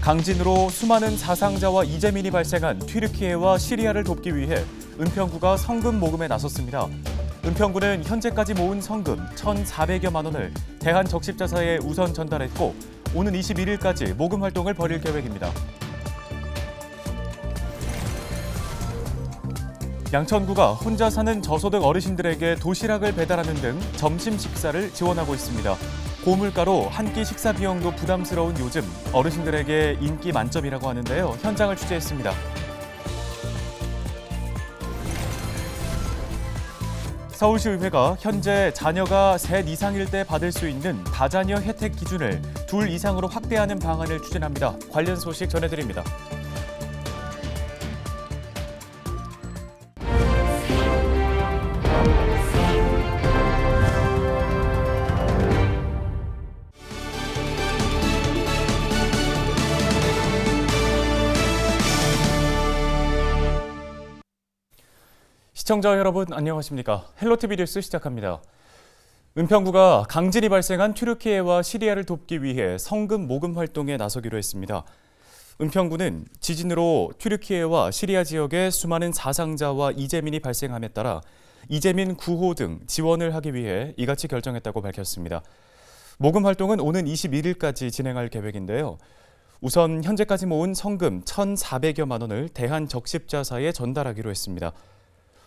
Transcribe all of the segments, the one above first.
강진으로 수많은 사상자와 이재민이 발생한 튀르키예와 시리아를 돕기 위해 은평구가 성금 모금에 나섰습니다. 은평구는 현재까지 모은 성금 1,400여만 원을 대한적십자사에 우선 전달했고 오는 21일까지 모금 활동을 벌일 계획입니다. 양천구가 혼자 사는 저소득 어르신들에게 도시락을 배달하는 등 점심 식사를 지원하고 있습니다. 고물가로 한 끼 식사 비용도 부담스러운 요즘 어르신들에게 인기 만점이라고 하는데요. 현장을 취재했습니다. 서울시의회가 현재 자녀가 셋 이상일 때 받을 수 있는 다자녀 혜택 기준을 둘 이상으로 확대하는 방안을 추진합니다. 관련 소식 전해드립니다. 시청자 여러분 안녕하십니까? 헬로티비 뉴스 시작합니다. 은평구가 강진이 발생한 튀르키예와 시리아를 돕기 위해 성금 모금 활동에 나서기로 했습니다. 은평구는 지진으로 튀르키예와 시리아 지역에 수많은 사상자와 이재민이 발생함에 따라 이재민 구호 등 지원을 하기 위해 이같이 결정했다고 밝혔습니다. 모금 활동은 오는 21일까지 진행할 계획인데요. 우선 현재까지 모은 성금 1,400여만 원을 대한적십자사에 전달하기로 했습니다.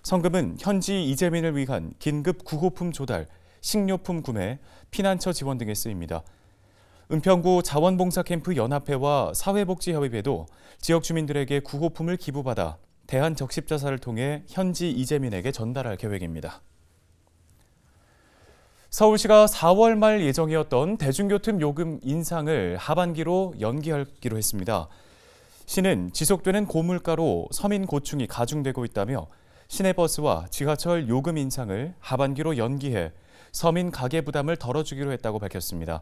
성금은 현지 이재민을 위한 긴급 구호품 조달, 식료품 구매, 피난처 지원 등에 쓰입니다. 은평구 자원봉사캠프 연합회와 사회복지협의회도 지역 주민들에게 구호품을 기부받아 대한적십자사를 통해 현지 이재민에게 전달할 계획입니다. 서울시가 4월 말 예정이었던 대중교통 요금 인상을 하반기로 연기하기로 했습니다. 시는 지속되는 고물가로 서민 고충이 가중되고 있다며 시내버스와 지하철 요금 인상을 하반기로 연기해 서민 가계 부담을 덜어주기로 했다고 밝혔습니다.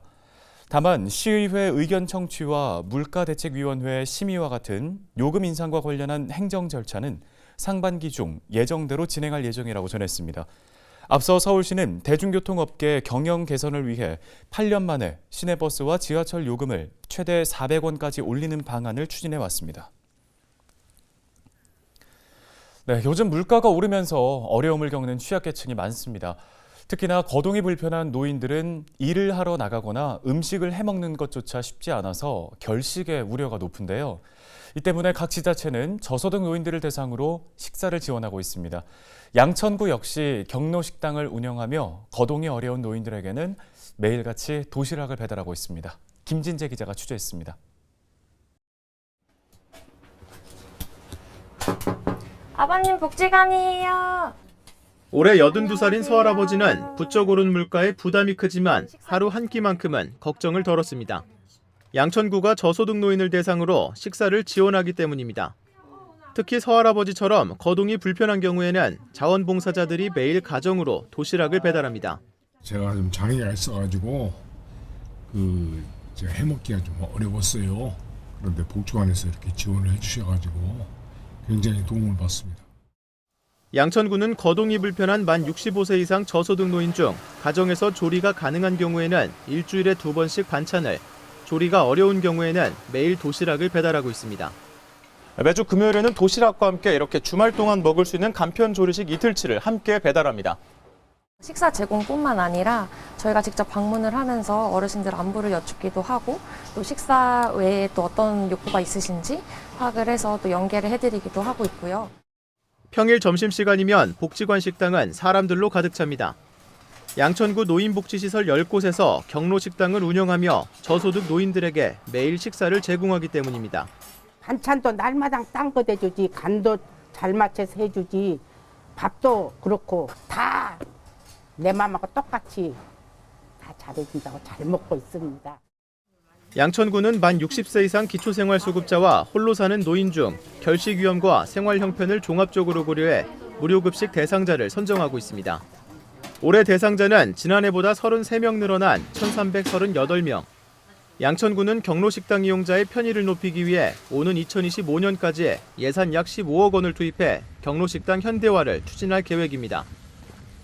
다만 시의회 의견 청취와 물가대책위원회 심의와 같은 요금 인상과 관련한 행정 절차는 상반기 중 예정대로 진행할 예정이라고 전했습니다. 앞서 서울시는 대중교통업계 경영 개선을 위해 8년 만에 시내버스와 지하철 요금을 최대 400원까지 올리는 방안을 추진해 왔습니다. 네, 요즘 물가가 오르면서 어려움을 겪는 취약계층이 많습니다. 특히나 거동이 불편한 노인들은 일을 하러 나가거나 음식을 해먹는 것조차 쉽지 않아서 결식의 우려가 높은데요. 이 때문에 각 지자체는 저소득 노인들을 대상으로 식사를 지원하고 있습니다. 양천구 역시 경로식당을 운영하며 거동이 어려운 노인들에게는 매일같이 도시락을 배달하고 있습니다. 김진재 기자가 취재했습니다. 아버님 복지관이에요. 올해 82살인 서할아버지는 부쩍 오른 물가에 부담이 크지만 하루 한 끼만큼은 걱정을 덜었습니다. 양천구가 저소득 노인을 대상으로 식사를 지원하기 때문입니다. 특히 서할아버지처럼 거동이 불편한 경우에는 자원봉사자들이 매일 가정으로 도시락을 배달합니다. 제가 좀 장애가 있어가지고 제가 해먹기가 좀 어려웠어요. 그런데 복지관에서 이렇게 지원을 해주셔가지고 굉장히 도움을 받습니다. 양천구는 거동이 불편한 만 65세 이상 저소득 노인 중 가정에서 조리가 가능한 경우에는 일주일에 2번씩 반찬을, 조리가 어려운 경우에는 매일 도시락을 배달하고 있습니다. 매주 금요일에는 도시락과 함께 이렇게 주말 동안 먹을 수 있는 간편 조리식 이틀치를 함께 배달합니다. 식사 제공뿐만 아니라 저희가 직접 방문을 하면서 어르신들 안부를 여쭙기도 하고 또 식사 외에 또 어떤 욕구가 있으신지 파악을 해서 또 연계를 해드리기도 하고 있고요. 평일 점심시간이면 복지관 식당은 사람들로 가득 찹니다. 양천구 노인복지시설 10곳에서 경로식당을 운영하며 저소득 노인들에게 매일 식사를 제공하기 때문입니다. 반찬도 날마다 딴 거 대주지, 간도 잘 맞춰서 해주지, 밥도 그렇고 다 내 맘하고 똑같이 다 잘해준다고 잘 먹고 있습니다. 양천구는 만 60세 이상 기초생활수급자와 홀로 사는 노인 중 결식 위험과 생활 형편을 종합적으로 고려해 무료급식 대상자를 선정하고 있습니다. 올해 대상자는 지난해보다 33명 늘어난 1,338명. 양천구는 경로식당 이용자의 편의를 높이기 위해 오는 2025년까지 예산 약 15억 원을 투입해 경로식당 현대화를 추진할 계획입니다.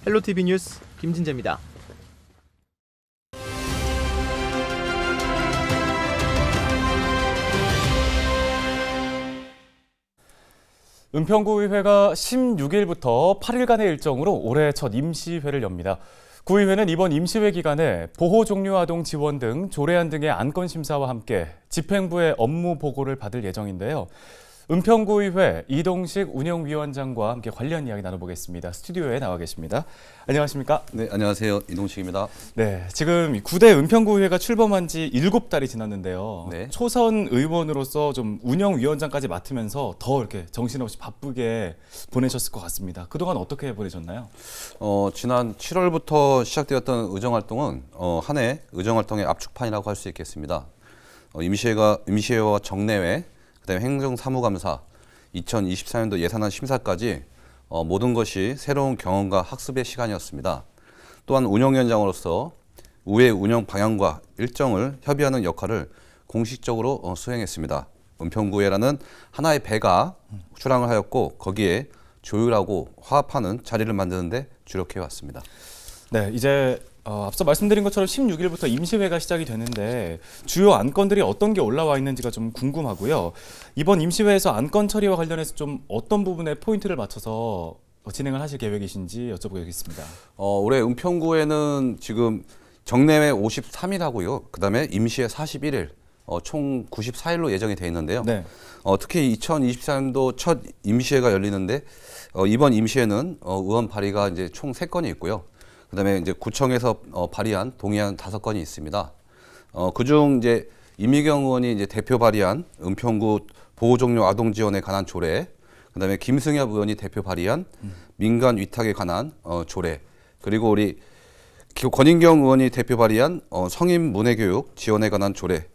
헬로티비 뉴스 김진재입니다. 은평구의회가 16일부터 8일간의 일정으로 올해 첫 임시회를 엽니다. 구의회는 이번 임시회 기간에 보호 종료 아동 지원 등 조례안 등의 안건 심사와 함께 집행부의 업무 보고를 받을 예정인데요. 은평구의회 이동식 운영위원장과 함께 관련 이야기 나눠보겠습니다. 스튜디오에 나와 계십니다. 안녕하십니까? 네, 안녕하세요. 이동식입니다. 네, 지금 9대 은평구의회가 출범한 지 7달이 지났는데요. 네. 초선 의원으로서 좀 운영위원장까지 맡으면서 더 이렇게 정신없이 바쁘게 보내셨을 것 같습니다. 그동안 어떻게 보내셨나요? 지난 7월부터 시작되었던 의정활동은 한 해 의정활동의 압축판이라고 할 수 있겠습니다. 임시회와 정례회, 그다음에 행정사무감사, 2024년도 예산안 심사까지 모든 것이 새로운 경험과 학습의 시간이었습니다. 또한 운영위원장으로서 의회 운영 방향과 일정을 협의하는 역할을 공식적으로 수행했습니다. 은평구회라는 하나의 배가 출항을 하였고 거기에 조율하고 화합하는 자리를 만드는 데 주력해 왔습니다. 네, 이제 앞서 말씀드린 것처럼 16일부터 임시회가 시작이 되는데 주요 안건들이 어떤 게 올라와 있는지가 좀 궁금하고요. 이번 임시회에서 안건 처리와 관련해서 좀 어떤 부분에 포인트를 맞춰서 진행을 하실 계획이신지 여쭤보겠습니다. 올해 은평구에는 지금 정례회 53일 그다음에 임시회 41일, 총 94일로 예정이 되어 있는데요. 네. 특히 2024년도 첫 임시회가 열리는데 이번 임시회는 의원 발의가 이제 총 3건이 있고요. 그다음에 이제 구청에서 발의한 동의안 5건이 있습니다. 그중 이제 이미경 의원이 이제 대표 발의한 은평구 보호 종료 아동 지원에 관한 조례, 그다음에 김승엽 의원이 대표 발의한 민간 위탁에 관한 조례, 그리고 우리 권인경 의원이 대표 발의한 성인 문해교육 지원에 관한 조례.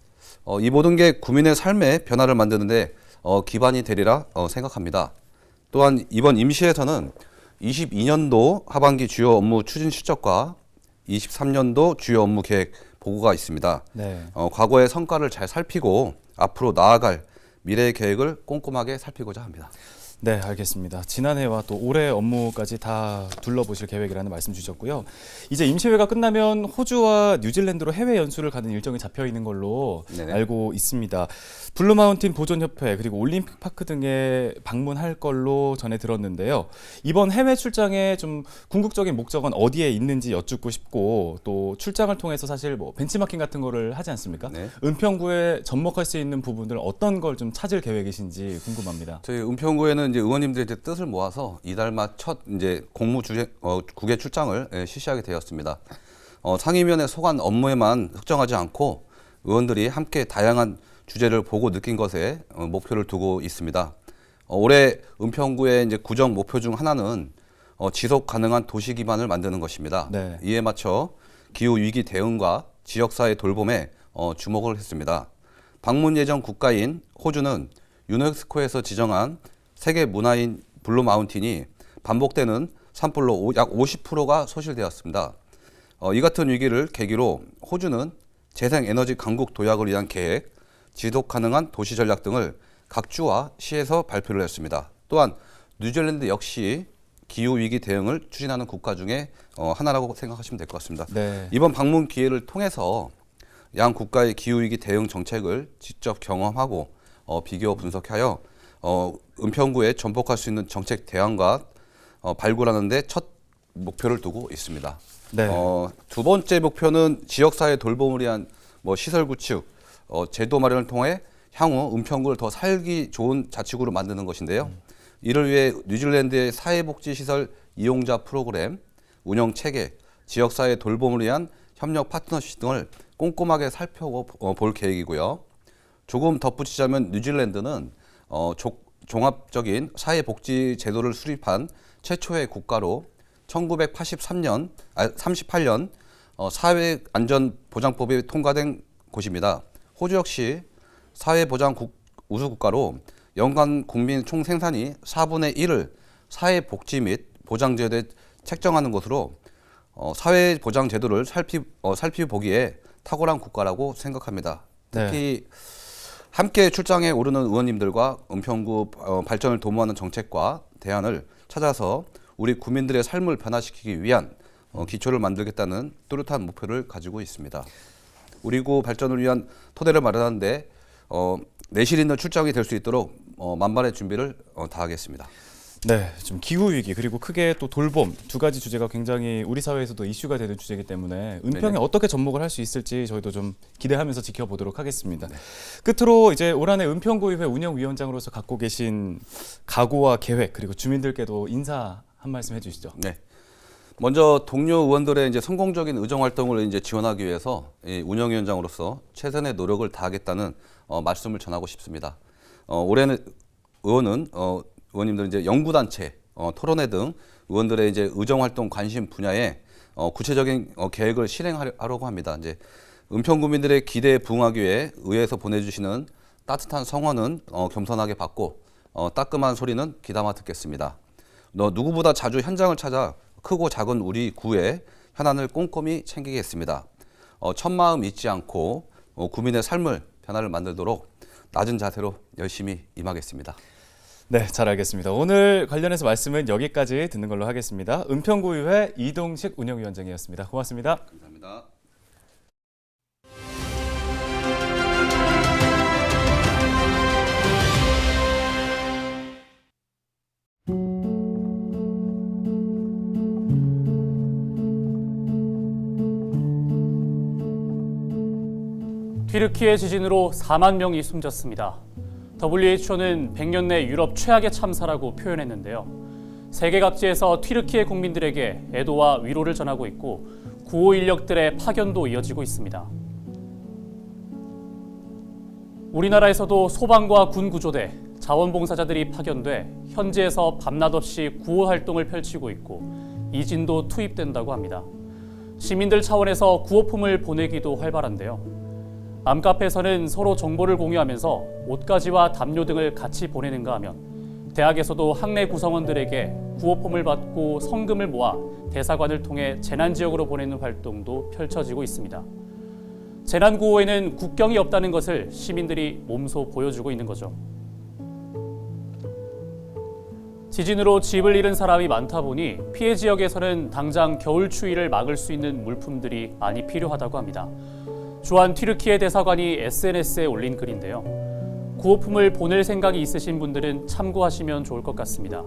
이 모든 게 국민의 삶의 변화를 만드는데 기반이 되리라 생각합니다. 또한 이번 임시회에서는 22년도 하반기 주요 업무 추진 실적과 23년도 주요 업무 계획 보고가 있습니다. 네. 과거의 성과를 잘 살피고 앞으로 나아갈 미래의 계획을 꼼꼼하게 살피고자 합니다. 네, 알겠습니다. 지난해와 또 올해 업무까지 다 둘러보실 계획이라는 말씀 주셨고요. 이제 임시회가 끝나면 호주와 뉴질랜드로 해외 연수를 가는 일정이 잡혀 있는 걸로 네네. 알고 있습니다. 블루마운틴 보존협회 그리고 올림픽 파크 등에 방문할 걸로 전해 들었는데요. 이번 해외 출장의 좀 궁극적인 목적은 어디에 있는지 여쭙고 싶고 또 출장을 통해서 사실 뭐 벤치마킹 같은 거를 하지 않습니까? 네. 은평구에 접목할 수 있는 부분들 어떤 걸 좀 찾을 계획이신지 궁금합니다. 저희 은평구에는 이제 의원님들의 이제 뜻을 모아서 이달 말 첫 이제 국외 출장을 실시하게 되었습니다. 상임위원회 소관 업무에만 특정하지 않고 의원들이 함께 다양한 주제를 보고 느낀 것에 목표를 두고 있습니다. 올해 은평구의 이제 구정 목표 중 하나는 지속 가능한 도시 기반을 만드는 것입니다. 네. 이에 맞춰 기후 위기 대응과 지역사회 돌봄에 주목을 했습니다. 방문 예정 국가인 호주는 유네스코에서 지정한 세계 문화인 블루마운틴이 반복되는 산불로 약 50%가 소실되었습니다. 이 같은 위기를 계기로 호주는 재생에너지 강국 도약을 위한 계획, 지속 가능한 도시 전략 등을 각 주와 시에서 발표를 했습니다. 또한 뉴질랜드 역시 기후 위기 대응을 추진하는 국가 중에 하나라고 생각하시면 될 것 같습니다. 네. 이번 방문 기회를 통해서 양 국가의 기후 위기 대응 정책을 직접 경험하고 비교 분석하여 은평구에 전복할 수 있는 정책 대안과 발굴하는 데 첫 목표를 두고 있습니다. 네. 두 번째 목표는 지역사회 돌봄을 위한 시설 구축, 제도 마련을 통해 향후 은평구를 더 살기 좋은 자치구로 만드는 것인데요. 이를 위해 뉴질랜드의 사회복지시설 이용자 프로그램, 운영 체계, 지역사회 돌봄을 위한 협력 파트너십 등을 꼼꼼하게 살펴볼 계획이고요. 조금 덧붙이자면 뉴질랜드는 종합적인 사회복지 제도를 수립한 최초의 국가로 1938년 사회안전보장법이 통과된 곳입니다. 호주 역시 사회보장 우수국가로 연간 국민 총생산이 4분의 1을 사회복지 및 보장제도에 책정하는 것으로 사회보장제도를 살피보기에 탁월한 국가라고 생각합니다. 특히 함께 출장에 오르는 의원님들과 은평구 발전을 도모하는 정책과 대안을 찾아서 우리 국민들의 삶을 변화시키기 위한 기초를 만들겠다는 뚜렷한 목표를 가지고 있습니다. 우리 구 발전을 위한 토대를 마련하는데 내실 있는 출장이 될 수 있도록 만반의 준비를 다하겠습니다. 네, 좀 기후 위기 그리고 크게 또 돌봄 두 가지 주제가 굉장히 우리 사회에서도 이슈가 되는 주제이기 때문에 은평에 네네. 어떻게 접목을 할 수 있을지 저희도 좀 기대하면서 지켜보도록 하겠습니다. 끝으로 이제 올 한해 은평구의회 운영위원장으로서 갖고 계신 각오와 계획 그리고 주민들께도 인사 한 말씀 해주시죠. 네. 먼저 동료 의원들의 이제 성공적인 의정 활동을 이제 지원하기 위해서 이 운영위원장으로서 최선의 노력을 다하겠다는 말씀을 전하고 싶습니다. 올해는 의원님들 이제 연구단체, 토론회 등 의원들의 이제 의정 활동 관심 분야에 구체적인 계획을 실행하려고 합니다. 이제 은평 구민들의 기대에 부응하기 위해 의회에서 보내주시는 따뜻한 성원은 겸손하게 받고 따끔한 소리는 귀담아 듣겠습니다. 누구보다 자주 현장을 찾아 크고 작은 우리 구의 현안을 꼼꼼히 챙기겠습니다. 첫마음 잊지 않고 구민의 삶을 변화를 만들도록 낮은 자세로 열심히 임하겠습니다. 네, 잘 알겠습니다. 오늘 관련해서 말씀은 여기까지 듣는 걸로 하겠습니다. 은평구의회 이동식 운영위원장이었습니다. 고맙습니다. 감사합니다. 튀르키예 지진으로 4만 명이 숨졌습니다. WHO는 100년 내 유럽 최악의 참사라고 표현했는데요. 세계 각지에서 튀르키예 국민들에게 애도와 위로를 전하고 있고 구호 인력들의 파견도 이어지고 있습니다. 우리나라에서도 소방과 군 구조대, 자원봉사자들이 파견돼 현지에서 밤낮 없이 구호 활동을 펼치고 있고 이진도 투입된다고 합니다. 시민들 차원에서 구호품을 보내기도 활발한데요. 맘카페에서는 서로 정보를 공유하면서 옷가지와 담요 등을 같이 보내는가 하면 대학에서도 학내 구성원들에게 구호품을 받고 성금을 모아 대사관을 통해 재난지역으로 보내는 활동도 펼쳐지고 있습니다. 재난구호에는 국경이 없다는 것을 시민들이 몸소 보여주고 있는 거죠. 지진으로 집을 잃은 사람이 많다 보니 피해 지역에서는 당장 겨울 추위를 막을 수 있는 물품들이 많이 필요하다고 합니다. 주한 튀르키예 대사관이 SNS에 올린 글인데요. 구호품을 보낼 생각이 있으신 분들은 참고하시면 좋을 것 같습니다.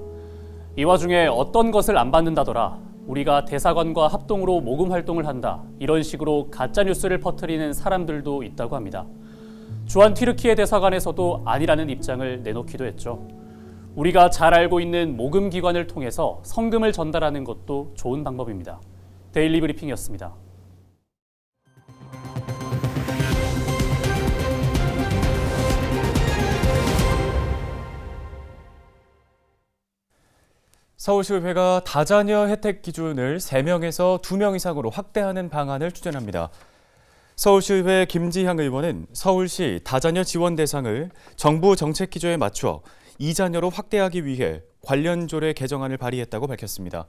이 와중에 어떤 것을 안 받는다더라, 우리가 대사관과 합동으로 모금 활동을 한다, 이런 식으로 가짜뉴스를 퍼뜨리는 사람들도 있다고 합니다. 주한 튀르키예 대사관에서도 아니라는 입장을 내놓기도 했죠. 우리가 잘 알고 있는 모금 기관을 통해서 성금을 전달하는 것도 좋은 방법입니다. 데일리 브리핑이었습니다. 서울시의회가 다자녀 혜택 기준을 3명에서 2명 이상으로 확대하는 방안을 추진합니다. 서울시의회 김지향 의원은 서울시 다자녀 지원 대상을 정부 정책 기조에 맞춰 2자녀로 확대하기 위해 관련 조례 개정안을 발의했다고 밝혔습니다.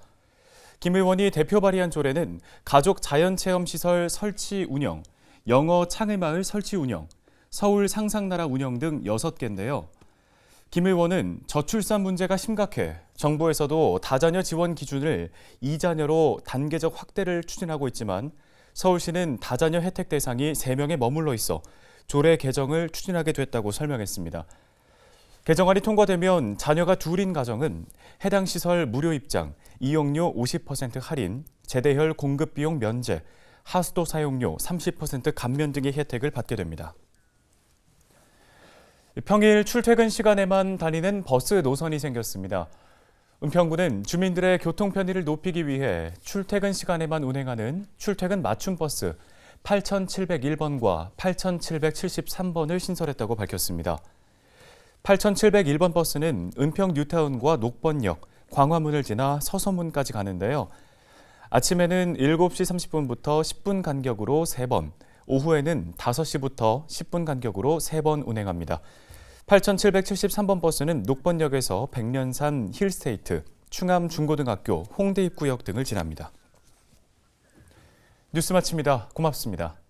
김 의원이 대표 발의한 조례는 가족 자연체험시설 설치 운영, 영어 창의마을 설치 운영, 서울 상상나라 운영 등 6개인데요. 김 의원은 저출산 문제가 심각해 정부에서도 다자녀 지원 기준을 2자녀로 단계적 확대를 추진하고 있지만 서울시는 다자녀 혜택 대상이 3명에 머물러 있어 조례 개정을 추진하게 됐다고 설명했습니다. 개정안이 통과되면 자녀가 둘인 가정은 해당 시설 무료 입장, 이용료 50% 할인, 재대혈 공급 비용 면제, 하수도 사용료 30% 감면 등의 혜택을 받게 됩니다. 평일 출퇴근 시간에만 다니는 버스 노선이 생겼습니다. 은평구는 주민들의 교통 편의를 높이기 위해 출퇴근 시간에만 운행하는 출퇴근 맞춤 버스 8701번과 8773번을 신설했다고 밝혔습니다. 8701번 버스는 은평 뉴타운과 녹번역, 광화문을 지나 서서문까지 가는데요. 아침에는 7시 30분부터 10분 간격으로 3번, 오후에는 5시부터 10분 간격으로 3번 운행합니다. 8773번 버스는 녹번역에서 백년산 힐스테이트, 충암 중고등학교, 홍대 입구역 등을 지납니다. 뉴스 마칩니다. 고맙습니다.